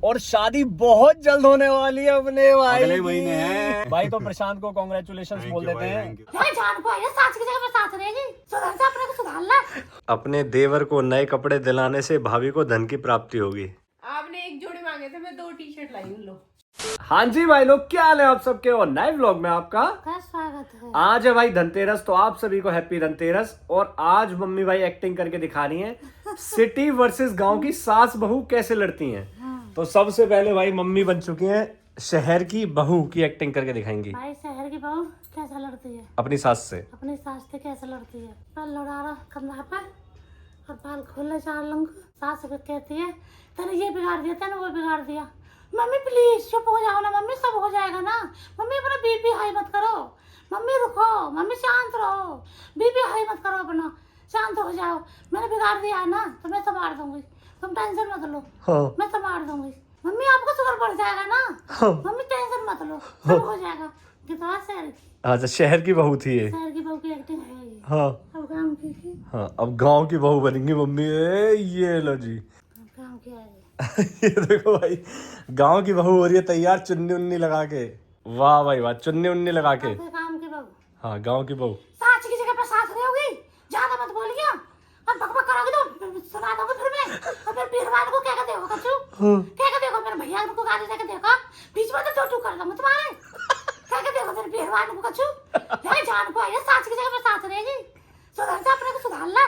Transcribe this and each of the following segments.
और शादी बहुत जल्द होने वाली है अपने भाई अगले महीने है भाई। तो प्रशांत को कॉन्ग्रेचुलेशन बोल देते हैं। जान को आया सास की जगह पर साथ रहेगी, सुधर जा, अपने को सुधार ला। अपने देवर को नए कपड़े दिलाने से भाभी को धन की प्राप्ति होगी। आपने एक जोड़ी मांगे थे, मैं 2 टी-शर्ट लाई हूँ। लो। हाँ जी भाई लोग, क्या हाल है आप सबके। और नए व्लॉग में आपका स्वागत है। आज है भाई धनतेरस, तो आप सभी को हैप्पी धनतेरस। और आज मम्मी भाई एक्टिंग करके दिखा रही हैं सिटी वर्सेस गांव की सास बहू कैसे लड़ती हैं। तो सबसे पहले भाई मम्मी बन चुकी हैं शहर की बहू की एक्टिंग करके दिखाएंगी। भाई शहर की बहू कैसा लड़ती है अपनी सास से। अपनी सास से कैसे लड़ती है। पर लौड़ा कंधा पर और बाल खोले चार लंग। सास को कहती है तेने ये बिगाड़ दिया, तेने वो बिगाड़ दिया। मम्मी प्लीज चुप हो जाओ ना मम्मी, सब हो जाएगा ना। मम्मी अपना बीपी हाई मत करो, मम्मी रुको, मम्मी शांत रहो, बीपी हाई मत करो, अपना शांत हो जाओ। मैंने बिगाड़ दिया है ना तो मैं संभाल दूंगी, तुम टेंशन मत लो। हाँ। मैं संभाल दूंगी मम्मी, आपको शुगर बढ़ जाएगा ना। हाँ। मम्मी टेंशन मत लो, सब हो जाएगा। कितना शहर की, अच्छा शहर की बहू थी ये। शहर की बहू की एक्टिंग है ये। हाँ अब काम की हाँ, अब गांव की बहू बनेंगी मम्मी। ये लो जी काम किया है। ये देखो भाई, गांव की बहू हो रही है तैयार चुन्नी उन्नी लगा के। वाह भाई वाह, चुन्नी उन्नी लगा के। काम की बहू, हाँ गांव की बहू। सास की जगह पर सास रहोगी, ज्यादा मत बोलिए। अब बकबक करोगे तो सुना दूंगी फिर मैं। और फिर पीरवान को क्या कहते हो कचू, क्या कहते हो मेरे भैया को गाली देके देखो, बीच में तो टू कर दूंगा तुम्हारे। क्या कहते हो मेरे पीरवान को कचू, नहीं जान को आया सास की जगह पर सास रहेगी, सुधर जा, अपने को सुधार ला।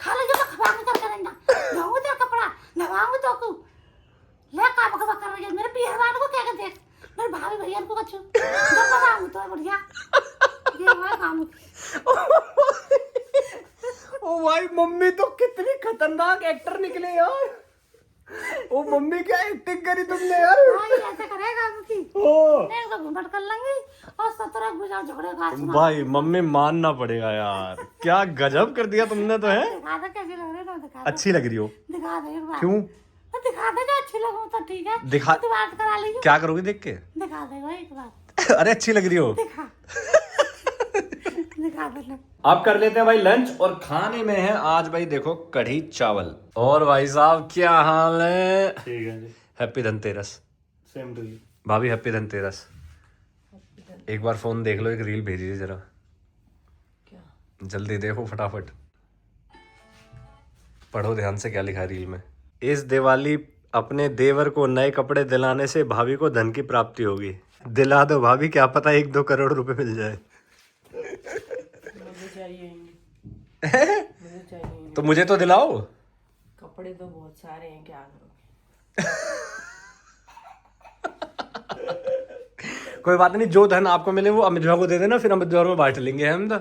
खा ले जो खबा के कर करेंगे, धोऊंगी तेरा कपड़ा, नवाऊंगी तो को ले का बकबक कर रही है। मेरे पीरवान को क्या कहते हैं, मेरे भाभी भैया को कचू, जब बताऊंगी तो बढ़िया। ये हुआ काम। ओ भाई मम्मी तो कितनी खतरनाक एक्टर निकले यार। ओ मम्मी क्या एक्टिंग करी तुमने यार। भाई ऐसे करेगा मुकी, ओ नहीं तो घूमट कर लेंगे और 17 गुजार झगड़े का। भाई मम्मी मानना पड़ेगा यार, क्या गजब कर दिया तुमने तो है। दिखा दे कैसी लग रही है, तो दिखा दे। अच्छी लग रही हो। दिखा दे एक बार। क्यों तो दिखा दे, जो अच्छी लगूं तो ठीक है। दिखा, तो बात करा लीजिए। क्या करोगी देख के। दिखा दे भाई एक बार। अरे अच्छी लग रही हो। दिखा दिखा दे ले। आप कर लेते हैं भाई लंच। और खाने में है आज भाई देखो कढ़ी चावल। और भाई साहब क्या हाल है। ठीक है जी, happy Dhanteras. Same to you. भाभी हैप्पी धनतेरस। एक बार फोन देख लो, एक रील भेजिए जरा। क्या? जल्दी देखो फटाफट, पढ़ो ध्यान से क्या लिखा है रील में। इस दिवाली अपने देवर को नए कपड़े दिलाने से भाभी को धन की प्राप्ति होगी। दिला दो भाभी, क्या पता 1-2 करोड़ रुपए मिल जाए। मुझे चाहिए ही नहीं। मुझे चाहिए ही नहीं। तो मुझे तो दिलाओ। कपड़े तो बहुत सारे हैं, क्या करोगे। कोई बात नहीं, जो धन आपको मिले वो अमित भैया को दे देना, फिर अमित भैया में बांट लेंगे हम तो।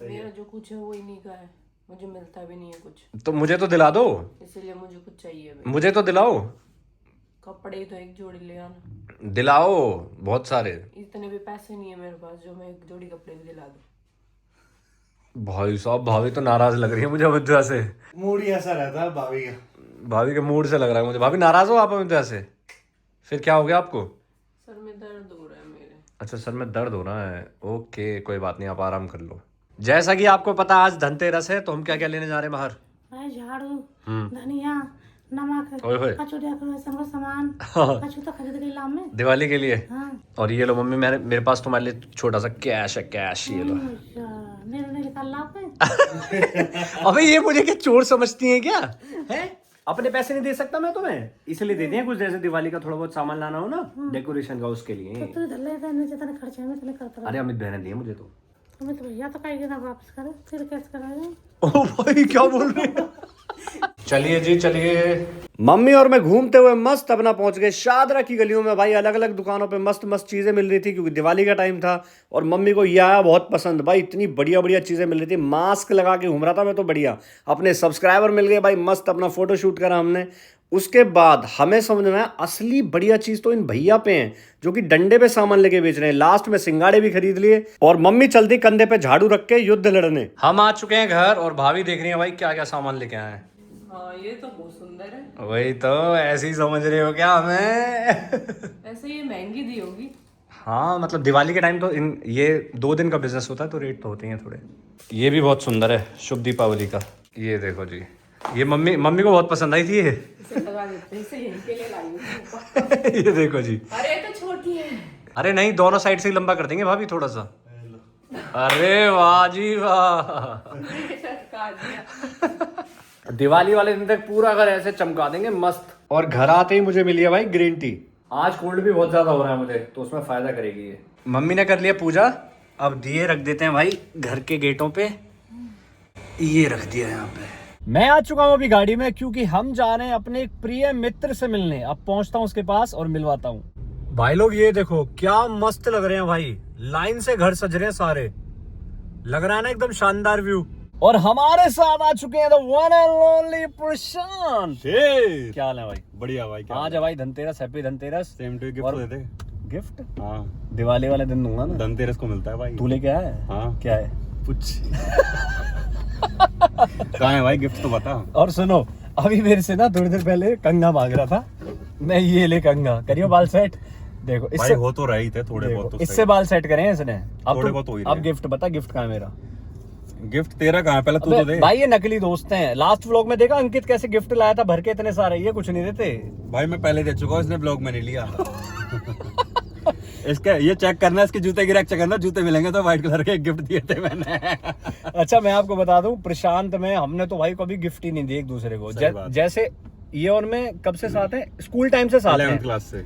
मेरा जो कुछ है वो इन्हीं का है, मुझे मिलता भी नहीं है कुछ, तो मुझे तो दिला दो। इसीलिए मुझे कुछ चाहिए भी। मुझे तो दिलाओ। कपड़े तो एक जोड़ी ले आना। दिलाओ बहुत सारे। इतने भी पैसे नहीं है मेरे पास जो मैं एक जोड़ी कपड़े भी दिला दूं। भाई साहब भाभी तो नाराज लग रही है मुझे अमित भैया से। मूड ही ऐसा रहता है भाभी का। भाभी के मूड से लग रहा है मुझे। भाभी नाराज हो आप अमित भैया से? फिर क्या हो गया आपको? सर में दर्द हो रहा है मेरे। अच्छा सर में दर्द हो रहा है। ओके कोई बात नहीं, आप आराम कर लो। जैसा कि आपको पता आज धनतेरस है, तो हम क्या क्या लेने जा रहे हैं बाहर। भाई झाड़ू, धनिया, नमक, ओए होए। कचू डेकोरेशन का सामान, कचू तो खरीद के लाम में। दिवाली के लिए। हाँ। और ये लो मम्मी, मेरे पास तुम्हारे लिए छोटा सा कैश है, कैश ये लो। अच्छा, मेरे ने निकाल ला पे। अबे ये मुझे क्या चोर समझती हैं क्या है? अपने पैसे नहीं दे सकता मैं तुम्हें, इसलिए दे दिए कुछ, जैसे दिवाली का थोड़ा बहुत सामान लाना हो ना डेकोरेशन का, उसके लिए। तू इधर ले, इधर नीचे तेरे खर्चे में तेरे करता रहा। अरे अमित बहन दिए मुझे तो। तुम्हें तो भैया तो कहेगी ना वापस करे, फिर कैसे कराएगा। ओ भाई क्या बोल रहे हो। चलिए जी चलिए। मम्मी और मैं घूमते हुए मस्त अपना पहुंच गए शादरा की गलियों में। भाई अलग अलग दुकानों पे मस्त मस्त चीजें मिल रही थी, क्योंकि दिवाली का टाइम था। और मम्मी को ये आया बहुत पसंद। भाई इतनी बढ़िया बढ़िया चीजें मिल रही थी। मास्क लगा के घूम रहा था मैं तो बढ़िया। अपने सब्सक्राइबर मिल गए भाई, मस्त अपना फोटो शूट करा हमने। उसके बाद हमें समझ में आया असली बढ़िया चीज तो इन भैया पे है, जो कि डंडे पे सामान लेके बेच रहे हैं। लास्ट में सिंगाड़े भी खरीद लिए। और मम्मी चलती कंधे पे झाड़ू रख के युद्ध लड़ने। हम आ चुके हैं घर, और भाभी देख रही है भाई क्या क्या सामान लेके आए हैं। हाँ ये तो बहुत सुंदर है। वही तो, ऐसे ही समझ रहे हो क्या हमें। वैसे ये महंगी दी होगी। हाँ मतलब दिवाली के टाइम तो ये 2 दिन का बिजनेस होता है, तो रेट तो होते हैं थोड़े। ये भी बहुत सुंदर है, शुभ दीपावली का। ये देखो जी, ये मम्मी को बहुत पसंद आई थी ये। इसे लगा देते हैं, इसे यहीं के लिए लाई हूँ। ये देखो जी। अरे तो छोटी है। अरे नहीं, दोनों साइड से ही लंबा कर देंगे भाभी थोड़ा सा। अरे वाह जी वाह। काट दिया। दिवाली वाले दिन तक पूरा घर ऐसे चमका देंगे मस्त। और घर आते ही मुझे मिली है भाई ग्रीन टी। आज कोल्ड भी बहुत ज्यादा हो रहा है मुझे, तो उसमें फायदा करेगी ये। मम्मी ने कर लिया पूजा, अब दिए रख देते हैं भाई घर के गेटों पे। ये रख दिया यहाँ पे। मैं आ चुका हूँ अभी गाड़ी में, क्योंकि हम जा रहे हैं अपने एक प्रिय मित्र से मिलने। अब पहुंचता हूँ उसके पास और मिलवाता हूँ। भाई लोग ये देखो क्या मस्त लग रहे हैं भाई, लाइन से घर सज रहे हैं सारे, लग रहा है ना एकदम शानदार व्यू। और हमारे साथ आ चुके हैं द वन एंड ओनली प्रशांत। क्या हाल है भाई? बढ़िया भाई। क्या आज है भाई Dhanteras, happy Dhanteras. Same to gift दे दे। गिफ्ट? हाँ, दिवाली वाले दिन दूंगा ना। धनतेरस को मिलता है भाई। तू लेके आया है? हाँ। क्या है? कुछ कहाँ है भाई? गिफ्ट तो बता। और सुनो, अभी मेरे से ना थोड़ी देर पहले कंगा मांग रहा था, मैं ये ले कंगा करियो बाल सेट। देखो भाई इससे हो तो रही थे थोड़े बहुत तो इससे बाल सेट करे हैं इसने। अब थोड़े बहुत हो ही अब रहे। गिफ्ट बता, गिफ्ट कहाँ है मेरा? गिफ्ट तेरा कहाँ है? पहले तू तो दे भाई ये नकली दोस्त हैं। लास्ट व्लॉग में देखा अंकित कैसे गिफ्ट लाया था भर के इतने सारे, ये कुछ नहीं देते भाई। मैं पहले दे चुका हूँ, इसने ब्लॉग में नहीं लिया। इसका ये चेक करना, इसके जूते गिरा चेक करना, जूते मिलेंगे तो व्हाइट कलर के गिफ्ट दिए थे मैंने। अच्छा मैं आपको बता दूं, प्रशांत में हमने तो भाई कभी गिफ्ट ही नहीं दिए एक दूसरे को। जैसे ये और मैं कब से साथ हैं? स्कूल टाइम से साथ हैं। 11th क्लास से।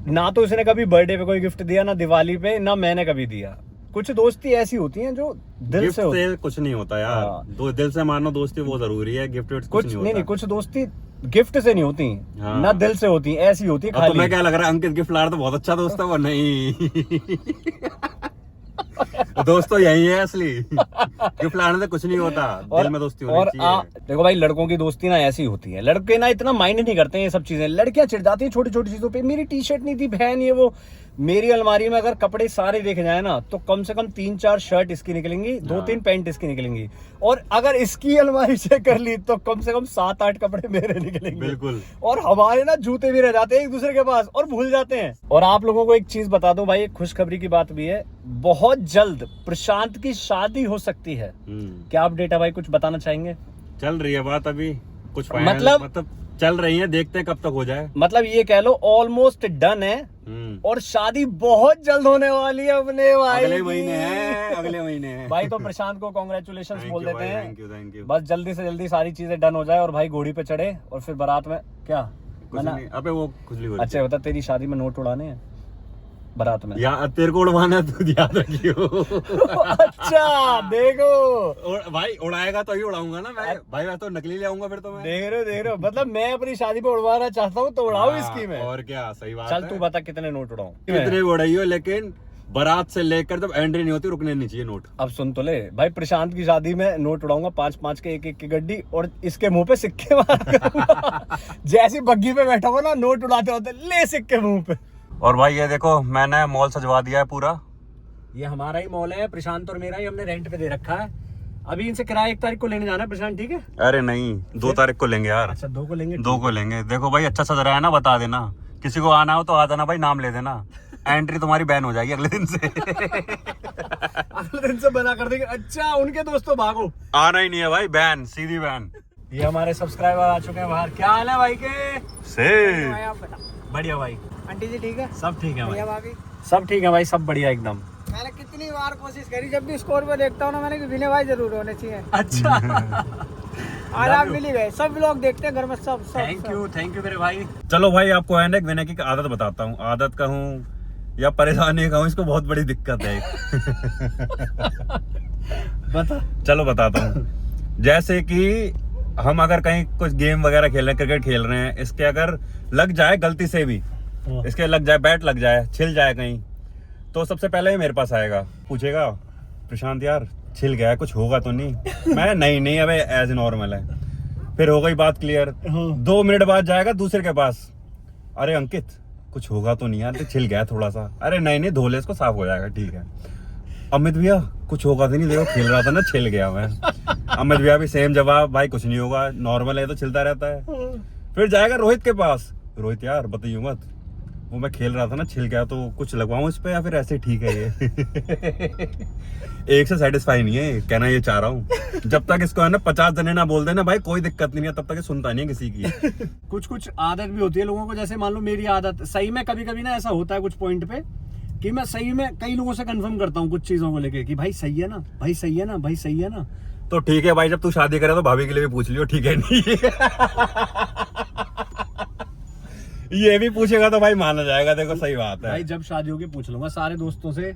ना तो उसने कभी बर्थडे पे कोई गिफ्ट दिया, ना दिवाली पे, ना मैंने कभी दिया। कुछ दोस्ती ऐसी होती हैं जो दिल से होती है। कुछ नहीं होता यार। हाँ। दो दिल से मानो दोस्ती वो जरूरी है। गिफ्ट कुछ नहीं, कुछ दोस्ती गिफ्ट से नहीं होती। हाँ। ना दिल से होती, ऐसी होती है अब खाली। तुम्हें क्या लग रहा है अंकित गिफ्ट ला रहा तो बहुत अच्छा दोस्त है? वो नहीं। दोस्त तो यही है असली। गिफ्ट लाने से कुछ नहीं होता, दिल में दोस्ती होनी चाहिए। देखो भाई लड़कों की दोस्ती ना ऐसी होती है, लड़के ना इतना माइंड नहीं करते हैं ये सब चीजें। लड़कियां चिढ़ जाती हैं छोटी छोटी चीजों पे। मेरी टी शर्ट नहीं थी बहन, ये वो। मेरी अलमारी में अगर कपड़े सारे देखे जाए ना तो कम से कम 3-4 शर्ट इसकी निकलेंगी, 2-3 पैंट इसकी निकलेंगी। और अगर इसकी अलमारी चेक कर ली तो कम से कम 7-8 कपड़े मेरे निकलेंगे। बिल्कुल। और हमारे ना जूते भी रह जाते हैं एक दूसरे के पास और भूल जाते हैं। और आप लोगों को एक चीज बता दो भाई, एक खुशखबरी की बात भी है, बहुत जल्द प्रशांत की शादी हो सकती है। क्या अपडेट है भाई, कुछ बताना चाहेंगे? चल रही है बात अभी, कुछ मतलब चल रही है, देखते हैं कब तक हो जाए। मतलब ये कह लो ऑलमोस्ट डन है और शादी बहुत जल्द होने वाली है अपने भाई। अगले महीने है, अगले महीने है। भाई तो प्रशांत को कॉन्ग्रेचुलेशंस बोल देते हैं। Thank you. बस जल्दी से जल्दी सारी चीजें डन हो जाए और भाई घोड़ी पे चढ़े और फिर बारात में क्या कुछ नहीं, अबे वो खुजली हो रही अच्छा बता, तेरी शादी में नोट उड़ाने हैं बारात में? या तेरे को उड़वाना तू याद रखियो। अच्छा देखो भाई उड़ाएगा तो ही उड़ाऊंगा ना मैं भाई। मैं तो नकली ले आऊंगा फिर तो मैं। देख रहे हो मतलब मैं अपनी शादी पे उड़वाना चाहता हूँ तो उड़ाओ इसकी में। और क्या, सही बात चल है। तू बता कितने नोट उड़ाऊं? कितने उड़ाइयो, लेकिन बारात से लेकर जब एंट्री नहीं होती रुकने नहीं चाहिए नोट। अब सुन तो ले भाई, प्रशांत की शादी में नोट उड़ाऊंगा 5-5 के, एक की गड्डी, और इसके मुंह पे सिक्के मारा करूंगा। जैसी बग्गी पे बैठा हो ना, नोट उड़ाते होते ले सिक्के मुंह पे। और भाई ये देखो मैंने मॉल सजवा दिया है पूरा। ये हमारा ही मॉल है, प्रशांत और मेरा ही, हमने रेंट पे दे रखा है। अभी इनसे किराया 1 तारीख को लेने जाना है प्रशांत, ठीक है? अरे नहीं, 2 तारीख को लेंगे यार। अच्छा 2 को लेंगे। 2 को लेंगे। देखो भाई अच्छा सज रहा है ना, बता देना। किसी को आना हो तो आ जाना भाई, नाम ले देना। एंट्री तुम्हारी बैन हो जाएगी अगले दिन से। अगले दिन से बना कर देंगे। अच्छा उनके दोस्तों भागो, आना ही नहीं है भाई, बैन, सीधी बैन। ये हमारे सब्सक्राइबर आ चुके हैं बाहर। क्या हाल है भाई के? से आप बता। बढ़िया भाई। आंटी जी ठीक है? सब ठीक है भाई, भाभी सब ठीक है भाई, सब बढ़िया एकदम। मैंने कितनी बार कोशिश करी, जब भी स्कोर पे देखता हूँ ना मैंने कि विनय भाई जरूर होने चाहिए। अच्छा आज आप मिल ही गए। सब लोग देखते हैं घर में, सब सब थैंक यू मेरे भाई। चलो भाई आपको है ना एक विनय की आदत बताता हूँ। आदत कहूँ या परेशानी कहूँ, इसको बहुत बड़ी दिक्कत है। बता। चलो बताता हूँ। जैसे कि हम अगर कहीं कुछ गेम वगैरह खेल रहे हैं, क्रिकेट खेल रहे हैं, इसके अगर लग जाए गलती से भी, इसके लग जाए, बैट लग जाए, छिल जाए कहीं, तो सबसे पहले ही मेरे पास आएगा, पूछेगा प्रशांत यार छिल गया है, कुछ होगा तो नहीं? मैं नहीं अबे एज नॉर्मल है। फिर हो गई बात क्लियर। 2 मिनट बाद जाएगा दूसरे के पास, अरे अंकित कुछ होगा तो नहीं यार, तो छिल गया थोड़ा सा। अरे नहीं धो ले इसको, साफ हो जाएगा, ठीक है। अमित भैया कुछ होगा तो नहीं, देखो खेल रहा था ना, छिल गया मैं। अमित भैया भी सेम जवाब, भाई कुछ नहीं होगा, नॉर्मल है तो छिलता रहता है। फिर जाएगा रोहित के पास, रोहित यार बताइए मत, वो मैं खेल रहा था ना, छिल गया तो कुछ लगवाऊं इस पे या फिर ऐसे ठीक है ये? एक से सेटिस्फाई नहीं है, कहना ये चाह रहा हूँ। जब तक इसको है ना 50 जने ना बोल देना भाई कोई दिक्कत नहीं है, तब तक ये सुनता नहीं है किसी की। कुछ कुछ आदत भी होती है लोगों को, जैसे मान लो मेरी आदत सही में कभी कभी ना ऐसा होता है कुछ पॉइंट पे कि मैं सही में कई लोगों से कंफर्म करता हूँ कुछ चीजों को लेके कि भाई सही है ना, भाई सही है ना, भाई सही है ना। तो ठीक है भाई, जब तू शादी करे तो भाभी के लिए भी पूछ लियो, ठीक है नहीं? ये भी पूछेगा तो भाई माना जाएगा, देखो सही बात है भाई जब शादी होगी पूछ लूंगा सारे दोस्तों से,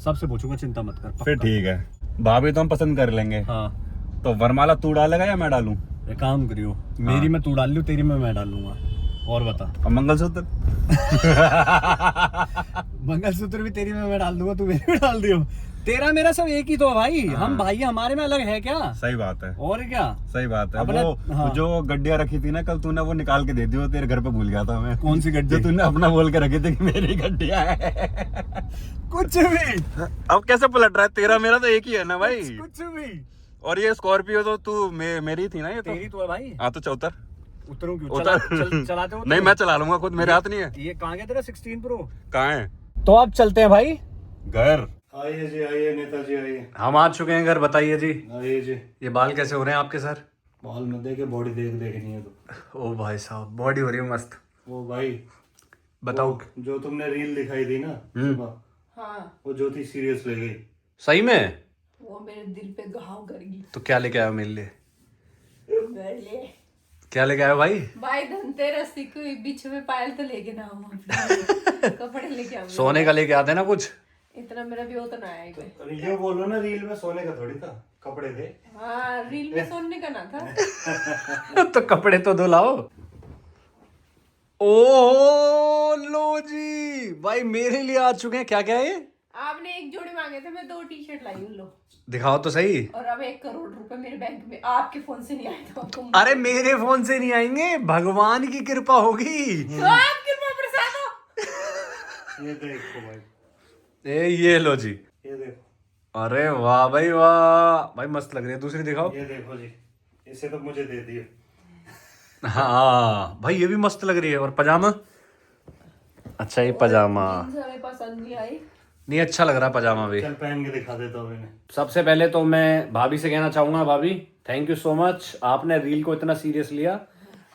सबसे पूछूंगा, चिंता मत कर पक्का। फिर ठीक है, भाभी तो हम पसंद कर लेंगे। हाँ तो वरमाला तू डालेगा या मैं डालूं? एक काम करियो, मेरी में तू डाल लियो, तेरी में मैं डाल लूंगा। और बता। और मंगलसूत्र? मंगलसूत्र भी तेरी में मैं डाल दूंगा, तू मेरी में डाल दियो। तेरा मेरा सब एक ही तो है भाई, हम भाई हमारे में अलग है क्या? सही बात है, और क्या? सही बात है। अपने- वो हाँ। जो गड्डियां रखी थी ना कल तूने, वो निकाल के दे दी, वो तेरे घर पे भूल गया था मैं। कौन सी गड्डी? जो तूने अपना बोल के रखी थी कि मेरी गड्डियां है। कुछ भी, अब कैसे पलट रहा है? तेरा मेरा तो एक ही है ना भाई। कुछ भी। और ये स्कॉर्पियो तो तू मेरी थी ना, ये तो तेरी तो है भाई। हाँ, तो चौतर उतरूं क्यों? उतर। चलाते हो? नहीं, मैं चला लूंगा खुद, मेरे हाथ नहीं है। ये कहाँ गया तेरा 16 प्रो? कहाँ है? तो अब चलते हैं भाई घर। आइए जी, आइए नेताजी, आइए हम आ चुके हैं घर, बताइए जी। आइए जी। ये बाल कैसे हो रहे हैं आपके सर? बाल में देखे, बॉडी देखनी है तो। ओ भाई साहब, बॉडी हो रही है मस्त। वो भाई बताओ। जो तुमने रील दिखाई थी ना सुबह, हाँ, वो ज्योति सीरियस ले गई। सही में? वो मेरे दिल पे घाव करेगी। तो क्या लेके आयो मेरे लिए? ले क्या लेके आयो भाई? भाई धनतेरस कोई बीच में पायल तो लेके ना आओ अपने। कपड़े लेके आओ। सोने का लेके आते ना कुछ। इतना मेरा भी होता ना आएगा। और ये बोलो ना, रील में सोने का थोड़ी था, कपड़े थे। हाँ, रील में सोने का ना था। तो कपड़े तो धो लाओ। ओ लो जी, भाई मेरे लिए आ चुके हैं। क्या क्या है ये? आपने एक जोड़ी मांगे थे, मैं 2 टी-शर्ट लाई हूँ, लो। दिखाओ तो सही। और अब 1 करोड़ रुपए मेरे बैंक में आपके फोन से नहीं आए तो आपको। अरे मेरे फोन से नहीं आएंगे, भगवान की कृपा होगी। तो आप कृपा प्रसाद हो। ये देखो भाई, ये लो जी। ये देखो, अरे वाह भाई वाह, भाई मस्त लग रही है। दूसरी दिखाओ। ये देखो जी, इसे तो मुझे दे दिए। हाँ भाई ये भी मस्त लग रही है। और पजामा? अच्छा ये पजामा जीन्स हमें पसंद नहीं आई। नहीं, अच्छा लग रहा है पजामा भी। चल पहन के दिखा देता हूँ मैंने। सबसे पहले तो मैं भाभी से कहना चाहूंगा, भाभी थैंक यू सो मच, आपने रील को इतना सीरियस लिया।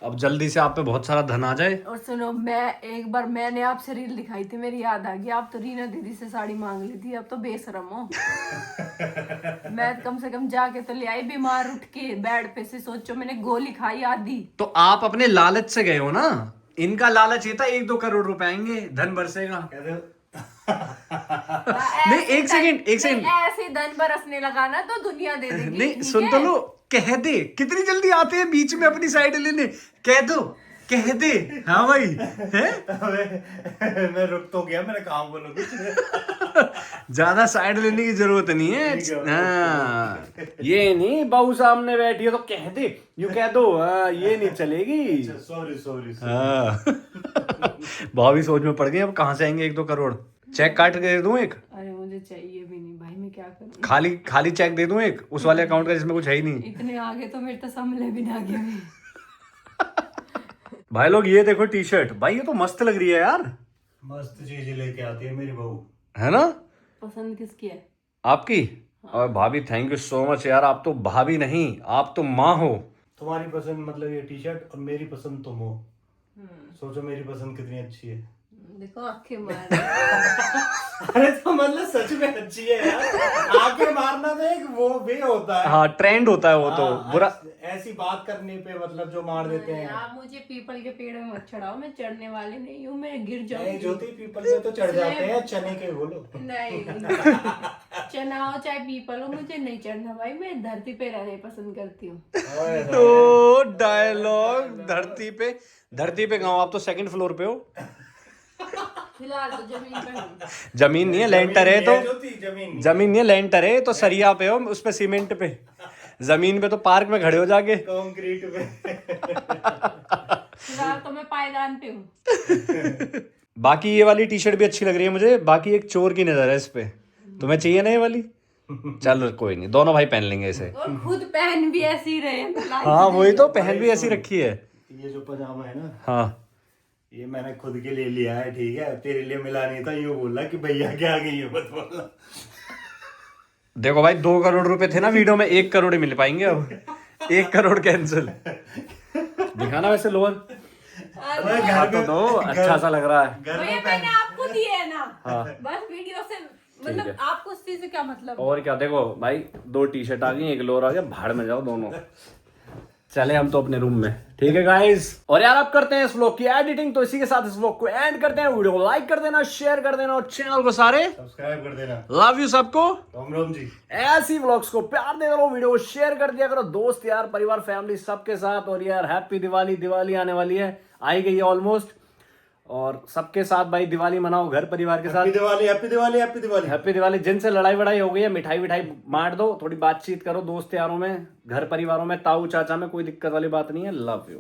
अब जल्दी से आप पे बहुत सारा धन आ जाए। और सुनो, मैं एक बार मैंने आपसे रील दिखाई थी, मेरी याद आ गई। आप तो रीना दीदी से साड़ी मांग ली थी, अब तो बेशरम हो। मैं कम से कम जाके तो ले आई, बीमार उठ के बेड पे से। सोचो मैंने गोली खाई आधी। तो आप अपने लालच से गए हो ना, इनका लालच ये था 1-2 करोड़ रुपए आएंगे, धन बरसेगा। कहते नहीं एक सेकंड ऐसे ही धन बरसने लगा ना तो दुनिया दे देगी। नहीं ठीक सुन है? तो लो, कह दे। कितनी जल्दी आते हैं बीच में अपनी साइड लेने। कह दो, कह दे। हाँ भाई है? मैं रुक तो गया, मैंने कहा बोलो कुछ। ज्यादा साइड लेने की जरूरत नहीं है। हाँ, ये नहीं बहू सामने बैठी है तो कह दे, यू कह दो। हाँ, ये नहीं चलेगी। Sorry sorry. हाँ। भाभी सोच में पड़ गई, अब कहाँ से आएंगे 1-2 करोड़। चेक काट के दे दूं एक? अरे मुझे चाहिए भी नहीं भाई, मैं क्या करूं। खाली चेक दे दूं एक, उस वाले अकाउंट का जिसमें कुछ है ही नहीं। इतने आगे तो मेरे तो समले भी ना गए। भाई लोग ये देखो टी शर्ट, भाई ये तो मस्त लग रही है यार। मस्त चीज लेके आती है मेरी बहू, है ना? पसंद किसकी है? आपकी। और भाभी थैंक यू सो मच यार, आप तो भाभी नहीं, आप तो माँ हो। तुम्हारी पसंद मतलब ये टी शर्ट, और मेरी पसंद तुम हो। सोचो मेरी पसंद कितनी अच्छी है। देखो आंखें मार। अरे तो मतलब सच में अच्छी है यार। आंखें मारना तो एक वो भी होता है। हाँ ट्रेंड होता है वो तो। हाँ, बुरा ऐसी बात करने पे मतलब जो मार देते हैं। आप मुझे पीपल के पेड़ में मत चढ़ाओ, मैं चढ़ने वाली नहीं हूँ, मैं गिर नहीं, जाऊंगी। ज्योति पीपल में तो चढ़ जाते हैं, चने के बोलो। नहीं, चना हो चाहे पीपल हो, मुझे नहीं चढ़ना भाई। मैं धरती पे रहने पसंद करती हूँ। तो डायलॉग धरती पे गाँव, आप तो 2nd फ्लोर पे हो। फिलहाल तो जमीन पे हूँ। जमीन नहीं है, लेंटर है। तो ज्योति जमीन जमीन नहीं है, लेंटर है। तो सरिया पे हो, उस पे सीमेंट पे। जमीन पे तो पार्क में खड़े हो जाके। कंक्रीट पे। फिलहाल तो मैं पायदान पे हूँ। बाकी ये वाली टी शर्ट भी अच्छी लग रही है मुझे। बाकी एक चोर की नजर है इस पे। तुम्हें चाहिए ना ये वाली? चलो कोई नहीं, दोनों भाई पहन लेंगे इसे। और खुद पहन भी ऐसी रहे। हाँ वही तो, पहन भी ऐसी रखी है। ये जो पजामा है ना, हाँ ये मैंने खुद के लिए लिया है, ठीक है, तेरे लिए मिला नहीं था, यूं बोला कि भैया क्या आ गई है मत बोलना। देखो भाई 2 करोड़ रुपए थे ना वीडियो में, 1 करोड़ ही मिल पाएंगे अब। 1 करोड़ कैंसिल। दिखाना वैसे लोअर तो दो, अच्छा सा लग रहा है। भैया मैंने आपको दिए है ना। हाँ। बस वीडियो से मतलब आपको उस चीज से क्या मतलब? और क्या, देखो भाई 2 टी-शर्ट आ गई, 1 लोअर आ गया, भाड़ में जाओ दोनों। चले हम तो अपने रूम में, ठीक है गाइस। और यार अब करते हैं इस व्लॉग की एडिटिंग, तो इसी के साथ इस व्लॉग को एंड करते हैं। वीडियो को लाइक कर देना, शेयर कर देना और चैनल को सारे सब्सक्राइब कर देना। लव यू सबको। राम राम जी। ऐसी व्लॉग्स को प्यार दे करो, वीडियो को शेयर कर दिया करो दोस्त यार, परिवार, फैमिली सबके साथ। और यार हैप्पी दिवाली, दिवाली आने वाली है, आई गई है ऑलमोस्ट। और सबके साथ भाई दिवाली मनाओ घर परिवार के साथ। Happy Diwali, happy Diwali, happy Diwali. Happy Diwali. जिनसे लड़ाई वड़ाई हो गई है, मिठाई विठाई बांट दो, थोड़ी बातचीत करो दोस्त यारों में, घर परिवारों में, ताऊ चाचा में, कोई दिक्कत वाली बात नहीं है। Love you.